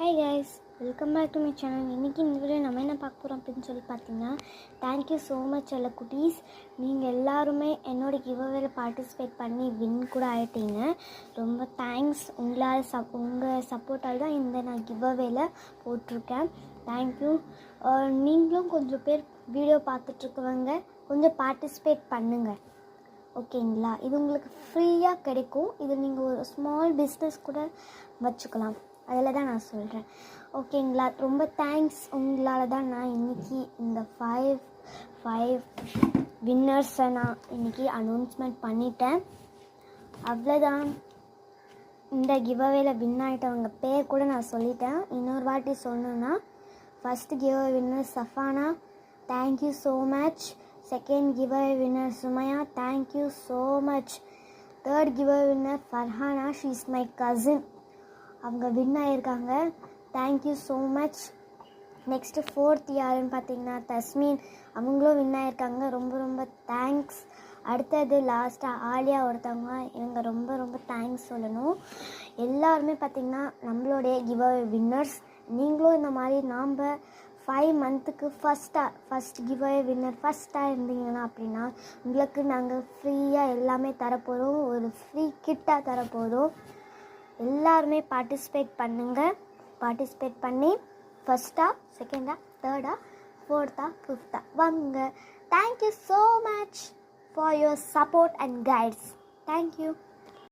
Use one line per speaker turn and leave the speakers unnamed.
Hi guys, welcome back to my channel. இன்றைக்கி இந்த video நம்ம என்ன பார்க்க போகிறோம் அப்படின்னு சொல்லி பார்த்தீங்கன்னா, தேங்க்யூ ஸோ மச் எல்லா குட்டீஸ். நீங்கள் எல்லாருமே என்னோடய கிவ்அவேல பார்ட்டிசிபேட் பண்ணி வின் கூட ஆகிட்டீங்க. ரொம்ப தேங்க்ஸ். உங்கள் சப்போர்ட்டால் தான் நான் கிவ்அவேல போட்டிருக்கேன். தேங்க்யூ. நீங்களும் கொஞ்சம் பேர் வீடியோ பார்த்துட்ருக்கவங்க கொஞ்சம் பார்ட்டிசிபேட் பண்ணுங்கள், ஓகேங்களா? இது உங்களுக்கு ஃப்ரீயாக கிடைக்கும். இது நீங்கள் ஒரு ஸ்மால் பிஸ்னஸ் கூட வச்சுக்கலாம். அதில் தான் நான் சொல்கிறேன், ஓகேங்களா? ரொம்ப தேங்க்ஸ். உங்களால் தான் நான் இன்றைக்கி இந்த ஃபைவ் வின்னர்ஸை நான் இன்றைக்கி அனௌன்ஸ்மெண்ட் பண்ணிட்டேன். அவ்வளோதான். இந்த கிவ்அவேல வின் ஆகிட்டவங்க பேர் கூட நான் சொல்லிட்டேன். இன்னொரு வாட்டி சொல்லணுன்னா, first giveaway winner Safana, thank you so much. Second giveaway winner Sumaiya, thank you so much. Third giveaway winner Farhana, she is my cousin, அவங்க வின் ஆகியிருக்காங்க. Thank you so much. Next fourth யாருன்னு பார்த்தீங்கன்னா தஸ்மீன், அவங்களும் வின் ஆகியிருக்காங்க. ரொம்ப ரொம்ப தேங்க்ஸ். அடுத்தது லாஸ்ட்டாக ஆலியா ஒருத்தவங்க, இவங்க ரொம்ப ரொம்ப தேங்க்ஸ் சொல்லணும். எல்லாருமே பார்த்திங்கன்னா நம்மளுடைய கிவ்அவே வின்னர்ஸ். நீங்களும் இந்த மாதிரி நாம் 5 மந்த்துக்கு ஃபஸ்ட் கிவ்அவே வின்னர் ஃபஸ்ட்டாக இருந்தீங்கன்னா அப்படின்னா உங்களுக்கு நாங்கள் ஃப்ரீயாக எல்லாமே தரப்போகிறோம். ஒரு ஃப்ரீ கிட்டாக தரப்போகிறோம். எல்லாருமே பார்ட்டிசிபேட் பண்ணுங்கள். பார்ட்டிசிபேட் பண்ணி ஃபஸ்ட்டா, செகண்டா, தேர்டா, ஃபோர்த்தா, ஃபிஃப்த்தா வாங்க. Thank you so much for your support and guides. Thank you.